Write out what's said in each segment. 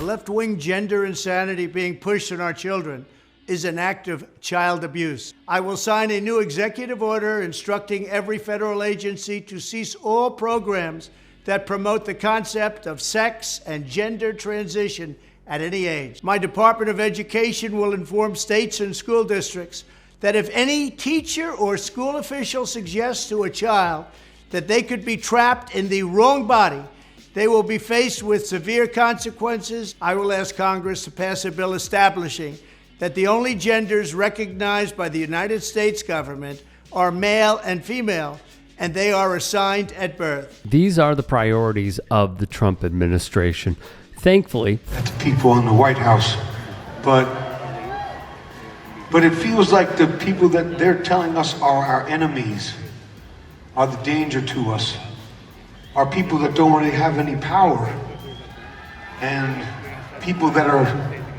left-wing gender insanity being pushed on our children is an act of child abuse. I will sign a new executive order instructing every federal agency to cease all programs that promote the concept of sex and gender transition at any age. My Department of Education will inform states and school districts that if any teacher or school official suggests to a child that they could be trapped in the wrong body, they will be faced with severe consequences. I will ask Congress to pass a bill establishing that the only genders recognized by the United States government are male and female, and they are assigned at birth. These are the priorities of the Trump administration. Thankfully, that's people in the White House, but it feels like the people that they're telling us are our enemies are the danger to us, are people that don't really have any power, and people that are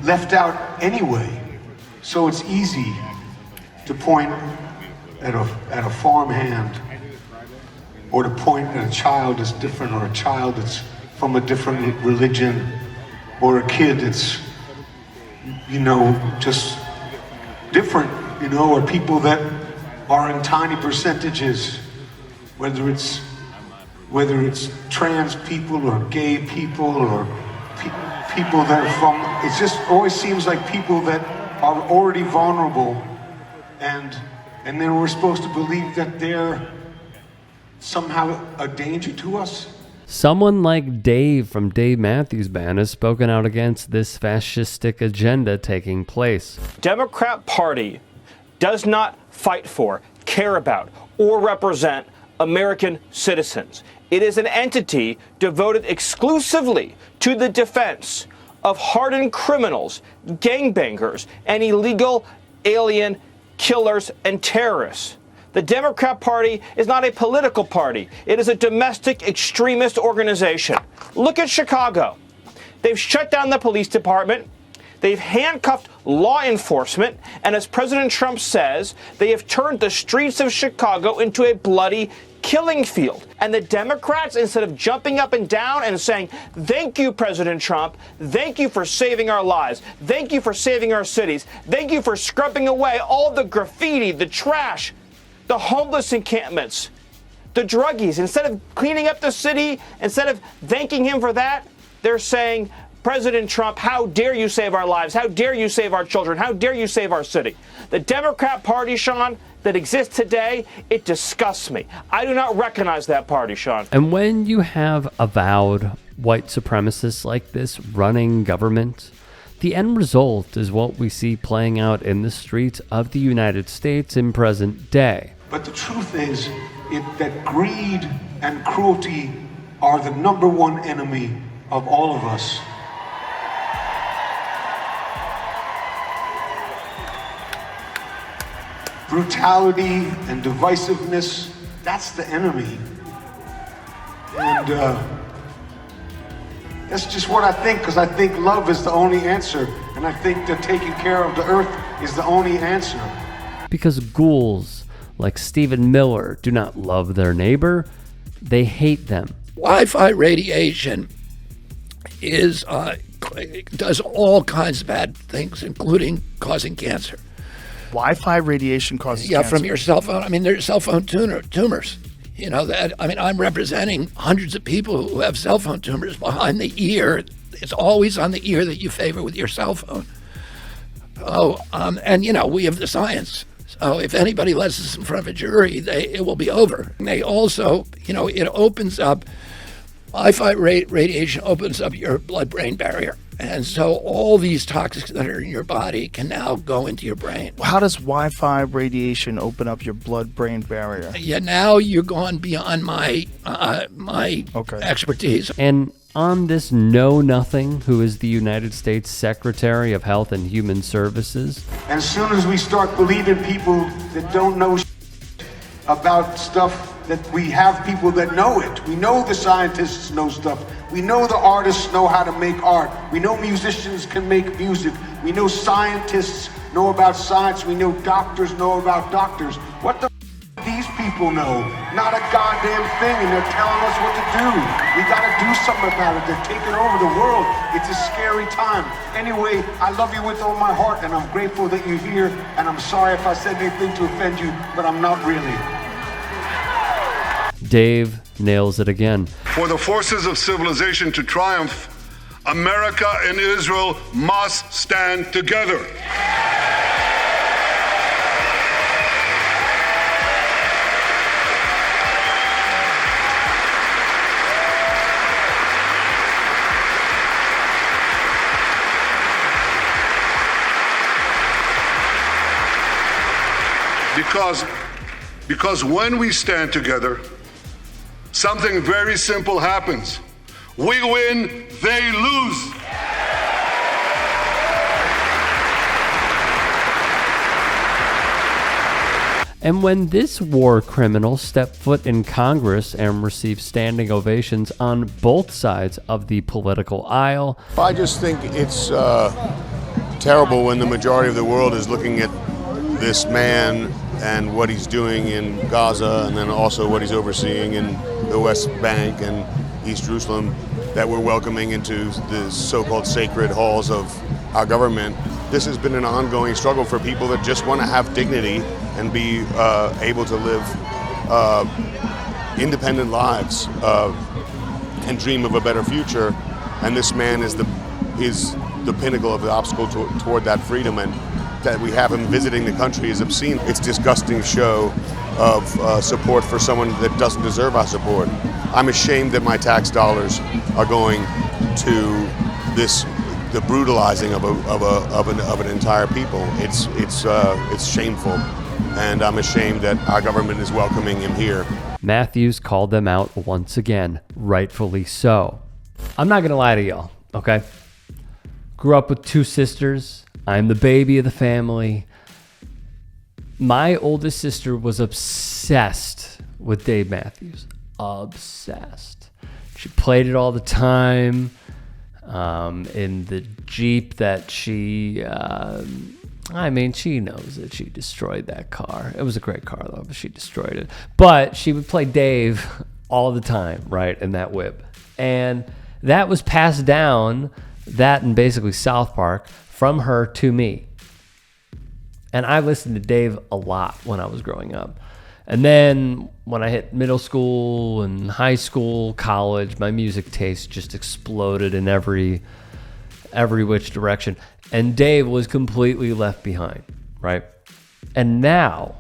left out anyway. So it's easy to point at a farmhand, or to point at a child that's different, or a child that's from a different religion, or a kid that's, just different, or people that are in tiny percentages, whether it's trans people or gay people or people that are from, it just always seems like people that are already vulnerable, and then we're supposed to believe that they're somehow a danger to us. someone like Dave from Dave Matthews Band has spoken out against this fascistic agenda taking place. Democrat Party does not fight for, care about, or represent American citizens. It is an entity devoted exclusively to the defense of hardened criminals, gangbangers, and illegal alien killers and terrorists. The Democrat Party is not a political party. It is a domestic extremist organization. Look at Chicago. They've shut down the police department. They've handcuffed law enforcement. And as President Trump says, they have turned the streets of Chicago into a bloody killing field. And the Democrats, instead of jumping up and down and saying, thank you, President Trump, thank you for saving our lives, thank you for saving our cities, thank you for scrubbing away all the graffiti, the trash, the homeless encampments, the druggies. Instead of cleaning up the city, instead of thanking him for that, they're saying, President Trump, how dare you save our lives? How dare you save our children? How dare you save our city? The Democrat Party, Sean, that exists today, it disgusts me. I do not recognize that party, Sean. And when you have avowed white supremacists like this running government, the end result is what we see playing out in the streets of the United States in present day. But the truth is that greed and cruelty are the number one enemy of all of us. Brutality and divisiveness, that's the enemy. And that's just what I think, because I think love is the only answer. And I think that taking care of the earth is the only answer. Because ghouls like Stephen Miller do not love their neighbor, they hate them. Wi-Fi radiation does all kinds of bad things, including causing cancer. Wi-Fi radiation causes cancer? Yeah, from your cell phone. I mean, there's cell phone tumors. You know that. I mean, I'm representing hundreds of people who have cell phone tumors behind the ear. It's always on the ear that you favor with your cell phone. And you know, we have the science. So if anybody lets us in front of a jury, it will be over. And they also, you know, it opens up. Wi-Fi radiation opens up your blood-brain barrier. And so all these toxins that are in your body can now go into your brain. How does Wi-Fi radiation open up your blood-brain barrier? Yeah, now you're gone beyond my expertise. And on this know-nothing, who is the United States Secretary of Health and Human Services. As soon as we start believing people that don't know about stuff, that we have people that know it. We know the scientists know stuff. We know the artists know how to make art. We know musicians can make music. We know scientists know about science. We know doctors know about doctors. What the these people people know, not a goddamn thing, and they're telling us what to do. We gotta do something about it. They're taking over the world. It's a scary time. Anyway, I love you with all my heart, and I'm grateful that you're here, and I'm sorry if I said anything to offend you, but I'm not really. Dave nails it again. For the forces of civilization to triumph, America and Israel must stand together. Because when we stand together, something very simple happens. We win, they lose. And when this war criminal stepped foot in Congress and received standing ovations on both sides of the political aisle, I just think it's terrible when the majority of the world is looking at this man and what he's doing in Gaza, and then also what he's overseeing in the West Bank and East Jerusalem, that we're welcoming into the so-called sacred halls of our government. This has been an ongoing struggle for people that just want to have dignity and be able to live independent lives and dream of a better future. And this man is the pinnacle of the obstacle toward that freedom, and that we have him visiting the country is obscene. It's a disgusting show of support for someone that doesn't deserve our support. I'm ashamed that my tax dollars are going to the brutalizing of an entire people. It's shameful, and I'm ashamed that our government is welcoming him here. Matthews called them out once again, rightfully so. I'm not gonna lie to y'all, okay? Grew up with two sisters. I'm the baby of the family. My oldest sister was obsessed with Dave Matthews. Obsessed. She played it all the time in the Jeep that she knows that she destroyed that car. It was a great car though, but she destroyed it. But she would play Dave all the time, right, in that whip. And that was passed down, that and basically South Park, from her to me. And I listened to Dave a lot when I was growing up. And then when I hit middle school and high school, college, my music taste just exploded in every which direction. And Dave was completely left behind, right? And now,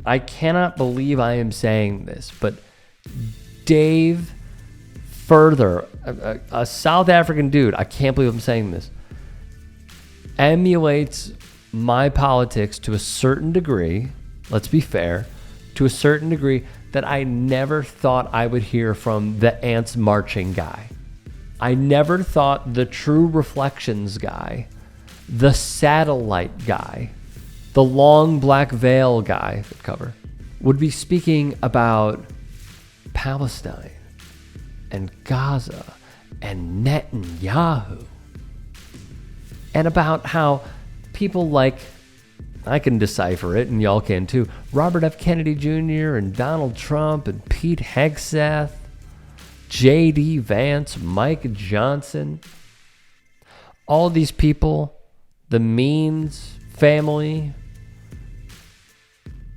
I cannot believe I am saying this, but Dave further, a South African dude, I can't believe I'm saying this, emulates my politics to a certain degree, let's be fair, to a certain degree that I never thought I would hear from the ants marching guy. I never thought the True Reflections guy, the Satellite guy, the Long Black Veil guy cover, would be speaking about Palestine and Gaza and Netanyahu, and about how people like, I can decipher it and y'all can too, Robert F. Kennedy Jr. and Donald Trump and Pete Hegseth, J.D. Vance, Mike Johnson, all these people, the Means family,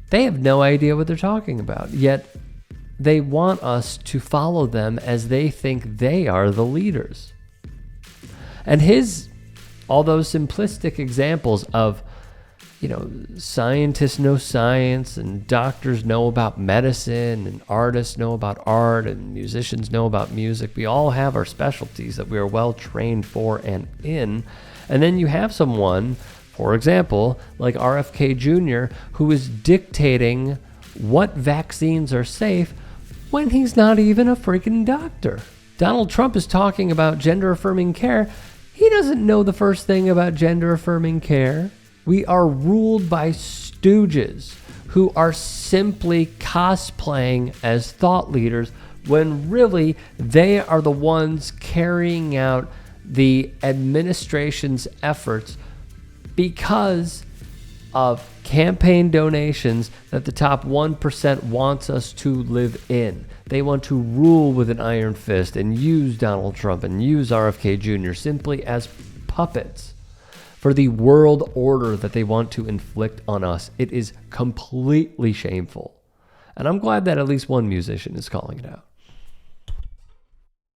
they have no idea what they're talking about, yet they want us to follow them as they think they are the leaders. And all those simplistic examples of, scientists know science and doctors know about medicine and artists know about art and musicians know about music. We all have our specialties that we are well trained for and in. And then you have someone, for example, like RFK Jr., who is dictating what vaccines are safe when he's not even a freaking doctor. Donald Trump is talking about gender-affirming care. He doesn't know the first thing about gender-affirming care. We are ruled by stooges who are simply cosplaying as thought leaders when really they are the ones carrying out the administration's efforts because of campaign donations that the top 1% wants us to live in. They want to rule with an iron fist and use Donald Trump and use RFK Jr. simply as puppets for the world order that they want to inflict on us. It is completely shameful. And I'm glad that at least one musician is calling it out.